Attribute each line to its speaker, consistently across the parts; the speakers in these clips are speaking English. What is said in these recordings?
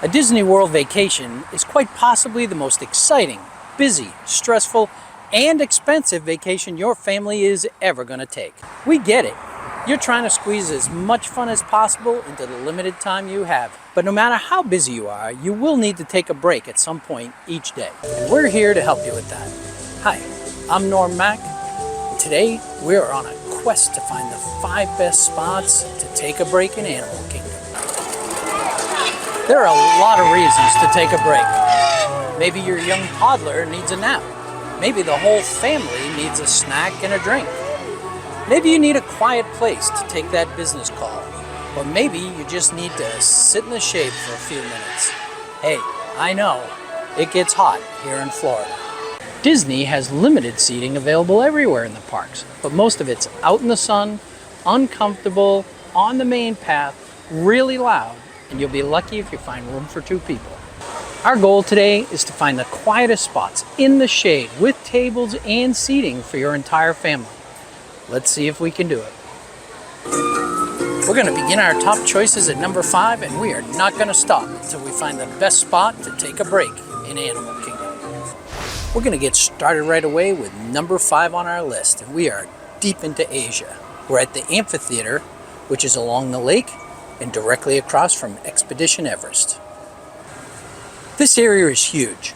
Speaker 1: A Disney World vacation is quite possibly the most exciting, busy, stressful, and expensive vacation your family is ever going to take. We get it. You're trying to squeeze as much fun as possible into the limited time you have. But no matter how busy you are, you will need to take a break at some point each day. And we're here to help you with that. Hi, I'm Norm Mack. And today, we're on a quest to find the 5 best spots to take a break in Animal Kingdom. There are a lot of reasons to take a break. Maybe your young toddler needs a nap. Maybe the whole family needs a snack and a drink. Maybe you need a quiet place to take that business call. Or maybe you just need to sit in the shade for a few minutes. Hey, I know, it gets hot here in Florida. Disney has limited seating available everywhere in the parks, but most of it's out in the sun, uncomfortable, on the main path, really loud, and you'll be lucky if you find room for 2 people. Our goal today is to find the quietest spots in the shade with tables and seating for your entire family. Let's see if we can do it. We're going to begin our top choices at number 5, and we are not going to stop until we find the best spot to take a break in Animal Kingdom. We're going to get started right away with number 5 on our list, and we are deep into Asia. We're at the amphitheater, which is along the lake and directly across from Expedition Everest. This area is huge.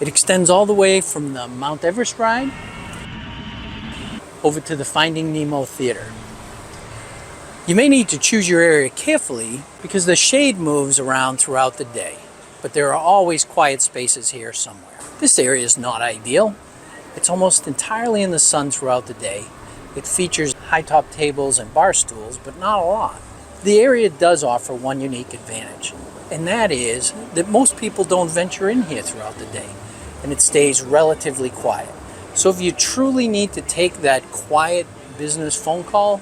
Speaker 1: It extends all the way from the Mount Everest ride over to the Finding Nemo Theater. You may need to choose your area carefully because the shade moves around throughout the day, but there are always quiet spaces here somewhere. This area is not ideal. It's almost entirely in the sun throughout the day. It features high-top tables and bar stools, but not a lot. The area does offer one unique advantage, and that is that most people don't venture in here throughout the day, and it stays relatively quiet. So if you truly need to take that quiet business phone call,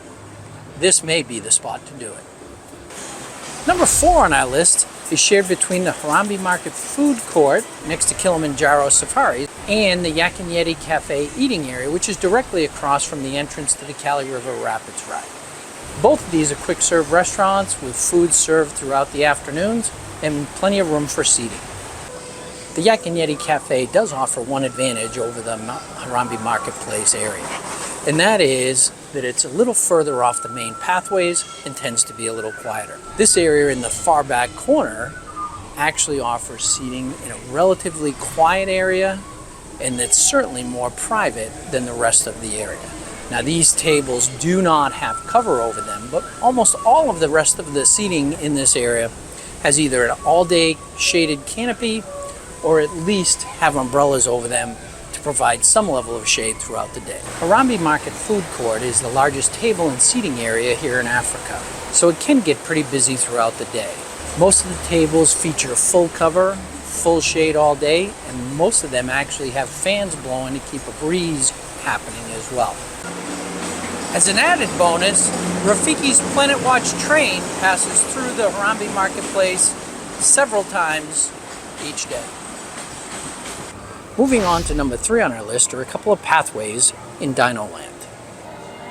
Speaker 1: this may be the spot to do it. Number 4 on our list is shared between the Harambe Market Food Court next to Kilimanjaro Safari and the Yak and Yeti Cafe eating area, which is directly across from the entrance to the Cali River Rapids ride. Both of these are quick serve restaurants with food served throughout the afternoons and plenty of room for seating. The Yak and Yeti Cafe does offer one advantage over the Harambe Marketplace area, and that is that it's a little further off the main pathways and tends to be a little quieter. This area in the far back corner actually offers seating in a relatively quiet area, and that's certainly more private than the rest of the area. Now, these tables do not have cover over them, but almost all of the rest of the seating in this area has either an all-day shaded canopy or at least have umbrellas over them to provide some level of shade throughout the day. Harambe Market Food Court is the largest table and seating area here in Africa, so it can get pretty busy throughout the day. Most of the tables feature full cover, full shade all day, and most of them actually have fans blowing to keep a breeze happening as well. As an added bonus, Rafiki's Planet Watch train passes through the Harambe Marketplace several times each day. Moving on to number 3 on our list are a couple of pathways in Dino Land.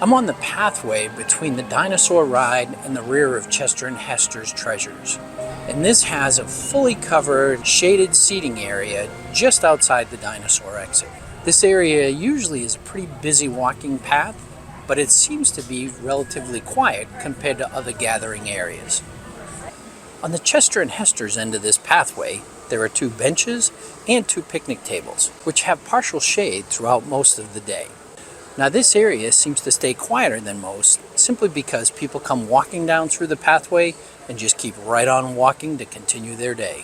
Speaker 1: I'm on the pathway between the dinosaur ride and the rear of Chester and Hester's Treasures. And this has a fully covered, shaded seating area just outside the dinosaur exit. This area usually is a pretty busy walking path, but it seems to be relatively quiet compared to other gathering areas. On the Chester and Hester's end of this pathway, there are 2 benches and 2 picnic tables, which have partial shade throughout most of the day. Now, this area seems to stay quieter than most, simply because people come walking down through the pathway and just keep right on walking to continue their day.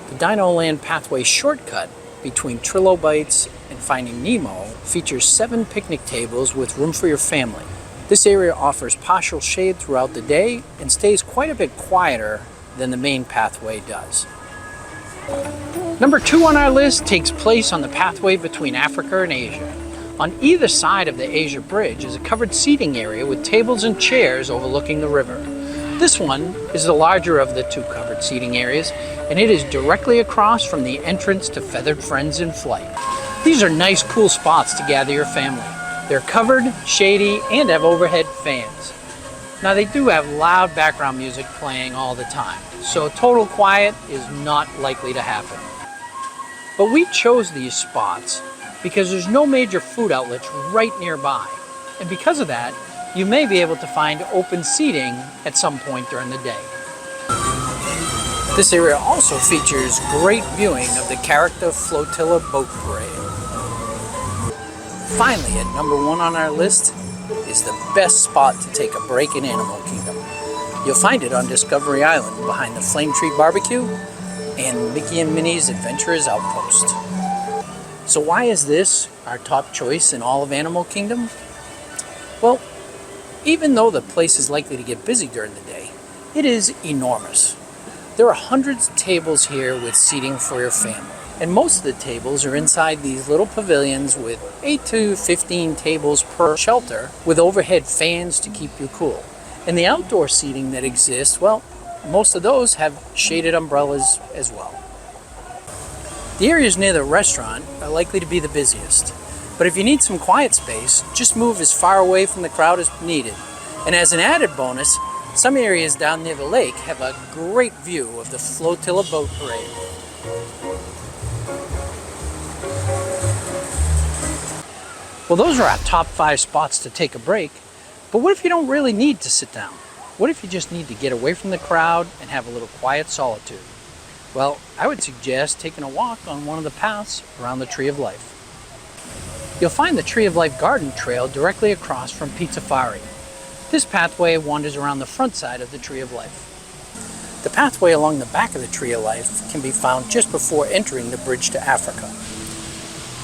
Speaker 1: The Dino Land pathway shortcut between Trilobites and Finding Nemo features 7 picnic tables with room for your family. This area offers partial shade throughout the day and stays quite a bit quieter than the main pathway does. Number 2 on our list takes place on the pathway between Africa and Asia. On either side of the Asia Bridge is a covered seating area with tables and chairs overlooking the river. This one is the larger of the 2 covered seating areas, and it is directly across from the entrance to Feathered Friends in Flight. These are nice, cool spots to gather your family. They're covered, shady, and have overhead fans. Now they do have loud background music playing all the time, so total quiet is not likely to happen. But we chose these spots because there's no major food outlets right nearby. And because of that, you may be able to find open seating at some point during the day. This area also features great viewing of the Character Flotilla Boat Parade. Finally, at number 1 on our list is the best spot to take a break in Animal Kingdom. You'll find it on Discovery Island behind the Flame Tree Barbecue and Mickey and Minnie's Adventurers Outpost. So why is this our top choice in all of Animal Kingdom? Well, even though the place is likely to get busy during the day, it is enormous. There are hundreds of tables here with seating for your family. And most of the tables are inside these little pavilions with 8 to 15 tables per shelter with overhead fans to keep you cool. And the outdoor seating that exists, well, most of those have shaded umbrellas as well. The areas near the restaurant are likely to be the busiest. But if you need some quiet space, just move as far away from the crowd as needed. And as an added bonus, some areas down near the lake have a great view of the Flotilla Boat Parade. Well, those are our top 5 spots to take a break. But what if you don't really need to sit down? What if you just need to get away from the crowd and have a little quiet solitude? Well, I would suggest taking a walk on one of the paths around the Tree of Life. You'll find the Tree of Life Garden Trail directly across from Pizzafari. This pathway wanders around the front side of the Tree of Life. The pathway along the back of the Tree of Life can be found just before entering the bridge to Africa.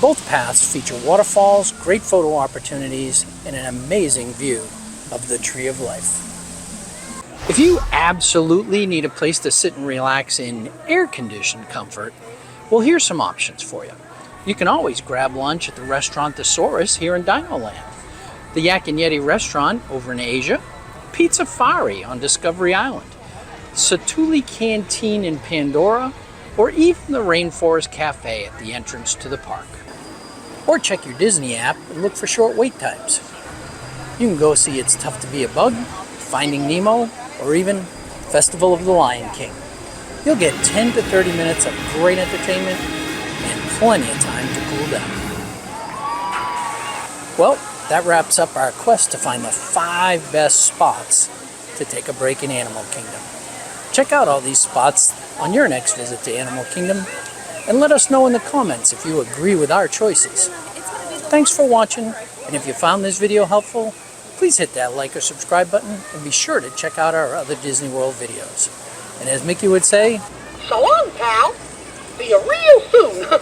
Speaker 1: Both paths feature waterfalls, great photo opportunities, and an amazing view of the Tree of Life. If you absolutely need a place to sit and relax in air-conditioned comfort, well, here's some options for you. You can always grab lunch at the restaurant Thesaurus here in Dino Land, the Yak and Yeti restaurant over in Asia, Pizzafari on Discovery Island, Satuli Canteen in Pandora, or even the Rainforest Cafe at the entrance to the park. Or check your Disney app and look for short wait times. You can go see It's Tough to Be a Bug, Finding Nemo, or even Festival of the Lion King. You'll get 10 to 30 minutes of great entertainment and plenty of time to cool down. Well, that wraps up our quest to find the 5 best spots to take a break in Animal Kingdom. Check out all these spots on your next visit to Animal Kingdom and let us know in the comments if you agree with our choices. Thanks for watching, and if you found this video helpful, please hit that like or subscribe button and be sure to check out our other Disney World videos. And as Mickey would say,
Speaker 2: so long, pal. See you real soon.